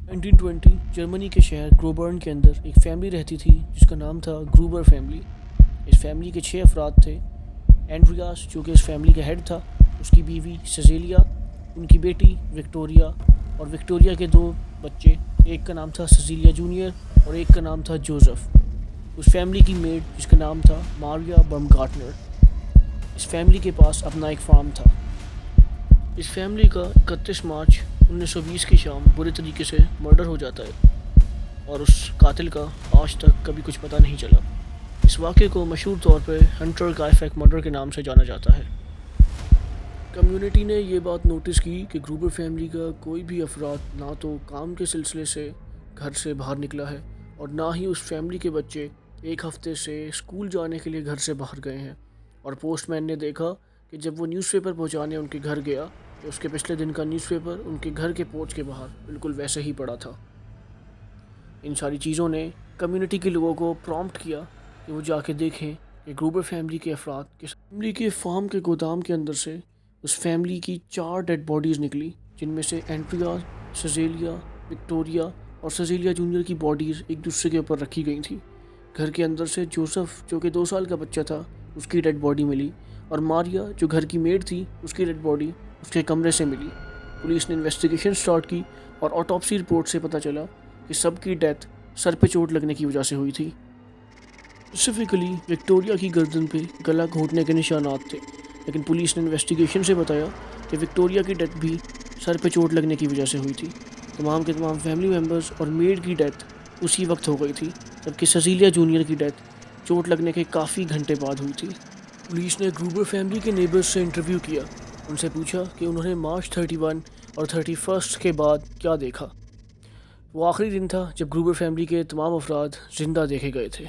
1920 جرمنی کے شہر گروبرن کے اندر ایک فیملی رہتی تھی جس کا نام تھا گروبر فیملی۔ اس فیملی کے 6 افراد تھے۔ اینڈریاس جو کہ اس فیملی کا ہیڈ تھا، اس کی بیوی سیزیلیا، ان کی بیٹی وکٹوریا اور وکٹوریا کے 2 بچے، ایک کا نام تھا سیزیلیا جونیئر اور ایک کا نام تھا جوزف۔ اس فیملی کی میڈ جس کا نام تھا ماریا برمگارٹنر۔ اس فیملی کے پاس اپنا ایک فارم تھا۔ اس فیملی کا 31 مارچ 1920 کی شام برے طریقے سے مرڈر ہو جاتا ہے اور اس قاتل کا آج تک کبھی کچھ پتہ نہیں چلا۔ اس واقعے کو مشہور طور پہ ہنٹر کائفیک مرڈر کے نام سے جانا جاتا ہے۔ کمیونٹی نے یہ بات نوٹس کی کہ گروبر فیملی کا کوئی بھی افراد نہ تو کام کے سلسلے سے گھر سے باہر نکلا ہے اور نہ ہی اس فیملی کے بچے ایک ہفتے سے اسکول جانے کے لیے گھر سے باہر گئے ہیں۔ اور پوسٹ مین نے دیکھا کہ جب وہ نیوز پیپر پہنچانے ان کے گھر گیا کہ اس کے پچھلے دن کا نیوز پیپر ان کے گھر کے پورچ کے باہر بالکل ویسے ہی پڑا تھا۔ ان ساری چیزوں نے کمیونٹی کے لوگوں کو پرومپٹ کیا کہ وہ جا کے دیکھیں کہ گروبر فیملی کے افراد کس فیملی کے فارم کے گودام کے اندر سے اس فیملی کی 4 ڈیڈ باڈیز نکلی، جن میں سے اینڈریاس، سیزیلیا، وکٹوریا اور سیزیلیا جونیئر کی باڈیز ایک دوسرے کے اوپر رکھی گئی تھیں۔ گھر کے اندر سے جوزف جو کہ 2 سال کا بچہ تھا، اس کی ڈیڈ باڈی ملی اور ماریا جو گھر کی میڈ تھی، اس کی ڈیڈ باڈی اس کے کمرے سے ملی۔ پولیس نے انویسٹیگیشن سٹارٹ کی اور آٹوپسی رپورٹ سے پتہ چلا کہ سب کی ڈیتھ سر پہ چوٹ لگنے کی وجہ سے ہوئی تھی۔ اسپیسیفکلی وکٹوریا کی گردن پہ گلا گھونٹنے کے نشانات تھے، لیکن پولیس نے انویسٹیگیشن سے بتایا کہ وکٹوریا کی ڈیتھ بھی سر پہ چوٹ لگنے کی وجہ سے ہوئی تھی۔ تمام کے تمام فیملی ممبرز اور میڈ کی ڈیتھ اسی وقت ہو گئی تھی، جبکہ سیزیلیا جونیئر کی ڈیتھ چوٹ لگنے کے کافی گھنٹے بعد ہوئی تھی۔ پولیس نے گروبر فیملی کے نیبرز سے انٹرویو کیا، ان سے پوچھا کہ انہوں نے مارچ 31 اور 31 کے بعد کیا دیکھا۔ وہ آخری دن تھا جب گروبر فیملی کے تمام افراد زندہ دیکھے گئے تھے۔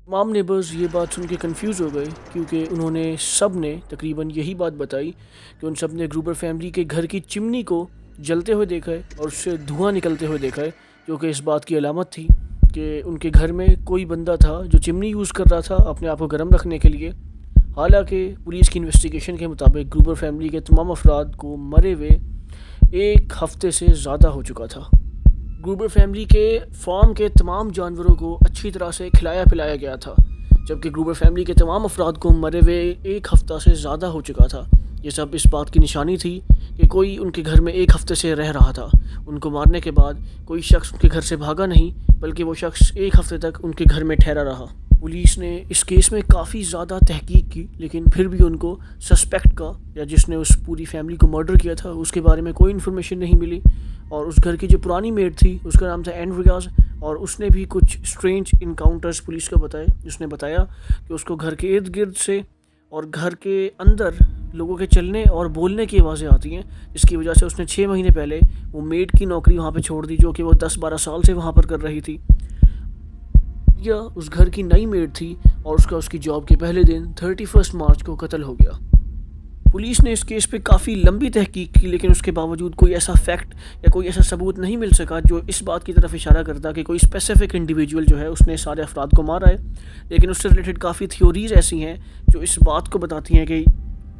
تمام نیبرز یہ بات سن کے کنفیوز ہو گئے، کیونکہ انہوں نے سب نے تقریباً یہی بات بتائی کہ ان سب نے گروبر فیملی کے گھر کی چمنی کو جلتے ہوئے دیکھا ہے اور اس سے دھواں نکلتے ہوئے دیکھا ہے، جو کہ اس بات کی علامت تھی کہ ان کے گھر میں کوئی بندہ تھا جو چمنی یوز کر رہا تھا اپنے آپ کو گرم رکھنے کے لیے۔ حالانکہ پولیس کی انویسٹیگیشن کے مطابق گروبر فیملی کے تمام افراد کو مرے ہوئے 1 ہفتے سے زیادہ ہو چکا تھا۔ گروبر فیملی کے فارم کے تمام جانوروں کو اچھی طرح سے کھلایا پلایا گیا تھا، جبکہ گروبر فیملی کے تمام افراد کو مرے ہوئے 1 ہفتہ سے زیادہ ہو چکا تھا۔ یہ سب اس بات کی نشانی تھی کہ کوئی ان کے گھر میں 1 ہفتے سے رہ رہا تھا۔ ان کو مارنے کے بعد کوئی شخص ان کے گھر سے بھاگا نہیں، بلکہ وہ شخص 1 ہفتے تک ان کے گھر میں ٹھہرا رہا۔ پولیس نے اس کیس میں کافی زیادہ تحقیق کی، لیکن پھر بھی ان کو سسپیکٹ کا یا جس نے اس پوری فیملی کو مرڈر کیا تھا اس کے بارے میں کوئی انفارمیشن نہیں ملی۔ اور اس گھر کی جو پرانی میڈ تھی اس کا نام تھا اینڈریاس، اور اس نے بھی کچھ اسٹرینج انکاؤنٹرز پولیس کو بتائے، جس نے بتایا کہ اس کو گھر کے ارد گرد سے اور گھر کے اندر لوگوں کے چلنے اور بولنے کی آوازیں آتی ہیں، جس کی وجہ سے اس نے 6 مہینے پہلے وہ میڈ کی نوکری وہاں پہ چھوڑ دی، جو کہ وہ 10-12 سال سے وہاں پر کر رہی تھی۔ یا اس گھر کی نئی میڈ تھی اور اس کی جاب کے پہلے دن 31 مارچ کو قتل ہو گیا۔ پولیس نے اس کیس پہ کافی لمبی تحقیق کی، لیکن اس کے باوجود کوئی ایسا فیکٹ یا کوئی ایسا ثبوت نہیں مل سکا جو اس بات کی طرف اشارہ کرتا کہ کوئی اسپیسیفک انڈیویجول جو ہے اس نے سارے افراد کو مارا ہے۔ لیکن اس سے ریلیٹڈ کافی تھیوریز ایسی ہیں جو اس بات کو بتاتی ہیں کہ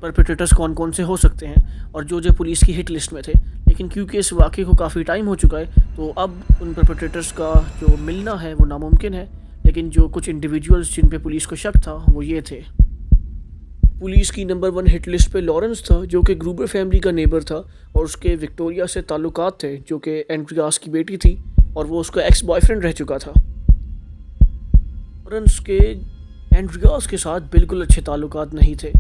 پرپیٹریٹرز کون کون سے ہو سکتے ہیں اور جو پولیس کی ہٹ لسٹ میں تھے۔ لیکن کیونکہ اس واقعے کو کافی ٹائم ہو چکا ہے تو اب ان پرپیٹریٹرز کا جو ملنا ہے وہ ناممکن ہے، لیکن جو کچھ انڈیویجولز جن پہ پولیس کو شک تھا وہ یہ تھے۔ پولیس کی نمبر 1 ہٹ لسٹ پہ لارنس تھا، جو کہ گروبر فیملی کا نیبر تھا اور اس کے وکٹوریا سے تعلقات تھے، جو کہ اینڈریاس کی بیٹی تھی اور وہ اس کا ایکس بوائے فرینڈ رہ چکا تھا۔ لارنس کے اینڈریاس کے ساتھ بالکل اچھے تعلقات نہیں تھے۔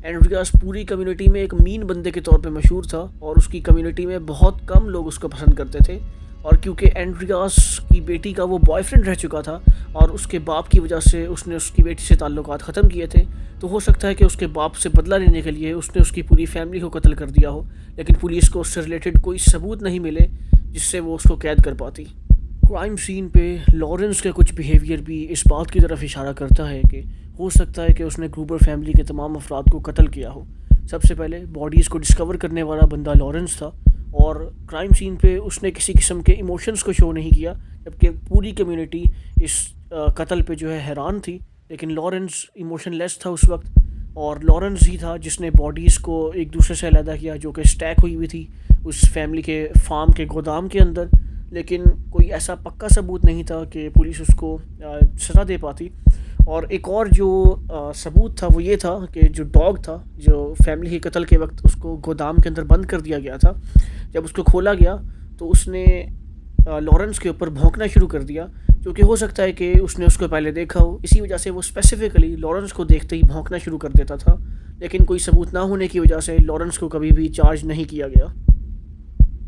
اینڈریاس پوری کمیونٹی میں ایک مین بندے کے طور پہ مشہور تھا اور اس کی کمیونٹی میں بہت کم لوگ اس کو پسند کرتے تھے، اور کیونکہ اینڈریاس کی بیٹی کا وہ بوائے فرینڈ رہ چکا تھا اور اس کے باپ کی وجہ سے اس نے اس کی بیٹی سے تعلقات ختم کیے تھے، تو ہو سکتا ہے کہ اس کے باپ سے بدلہ لینے کے لیے اس نے اس کی پوری فیملی کو قتل کر دیا ہو، لیکن پولیس کو اس سے ریلیٹڈ کوئی ثبوت نہیں ملے جس سے وہ اس کو قید کر پاتی۔ کرائم سین پہ لارنس کے کچھ بیہیویئر بھی اس بات کی طرف اشارہ کرتا ہے کہ ہو سکتا ہے کہ اس نے گروبر فیملی کے تمام افراد کو قتل کیا ہو۔ سب سے پہلے باڈیز کو ڈسکور کرنے والا بندہ لارنس تھا، اور کرائم سین پہ اس نے کسی قسم کے ایموشنز کو شو نہیں کیا، جبکہ پوری کمیونٹی اس قتل پہ جو ہے حیران تھی، لیکن لارنس ایموشن لیس تھا اس وقت، اور لارنس ہی تھا جس نے باڈیز کو ایک دوسرے سے علیحدہ کیا جو کہ اسٹیک ہوئی ہوئی تھی اس فیملی کے فارم کے گودام کے اندر۔ لیکن کوئی ایسا پکا ثبوت نہیں تھا کہ پولیس اس کو سزا دے پاتی. اور ایک اور جو ثبوت تھا وہ یہ تھا کہ جو ڈاگ تھا جو فیملی کے قتل کے وقت اس کو گودام کے اندر بند کر دیا گیا تھا، جب اس کو کھولا گیا تو اس نے لارنس کے اوپر بھونکنا شروع کر دیا، جو کہ ہو سکتا ہے کہ اس نے اس کو پہلے دیکھا ہو، اسی وجہ سے وہ اسپیسیفکلی لارنس کو دیکھتے ہی بھونکنا شروع کر دیتا تھا. لیکن کوئی ثبوت نہ ہونے کی وجہ سے لارنس کو کبھی بھی چارج نہیں کیا گیا.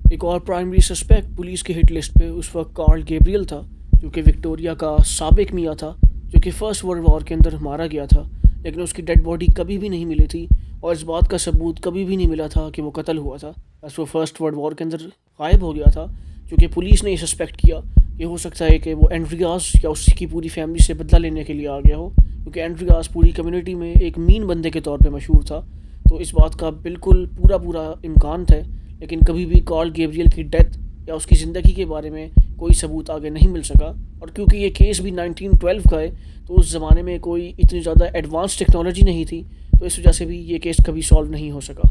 ایک اور پرائمری سسپیکٹ پولیس کے ہٹ لسٹ پہ اس وقت کارل گیبریل تھا، جو کہ وکٹوریا کا سابق میاں تھا، جو کہ فرسٹ ورلڈ وار کے اندر مارا گیا تھا، لیکن اس کی ڈیڈ باڈی کبھی بھی نہیں ملی تھی اور اس بات کا ثبوت کبھی بھی نہیں ملا تھا کہ وہ قتل ہوا تھا، بس وہ فرسٹ ورلڈ وار کے اندر غائب ہو گیا تھا. کیونکہ پولیس نے یہ سسپیکٹ کیا کہ ہو سکتا ہے کہ وہ اینڈریاس یا اس کی پوری فیملی سے بدلہ لینے کے لیے آ گیا ہو، کیونکہ اینڈریاس پوری کمیونٹی میں ایک مین بندے کے طور پہ مشہور تھا. تو اس بات کا بالکل پورا امکان تھا، لیکن کبھی بھی کارل گیبریل کی ڈیتھ یا اس کی زندگی کے بارے میں کوئی ثبوت آگے نہیں مل سکا. اور کیونکہ یہ کیس بھی 1912 کا ہے تو اس زمانے میں کوئی اتنی زیادہ ایڈوانس ٹیکنالوجی نہیں تھی، تو اس وجہ سے بھی یہ کیس کبھی سالو نہیں ہو سکا.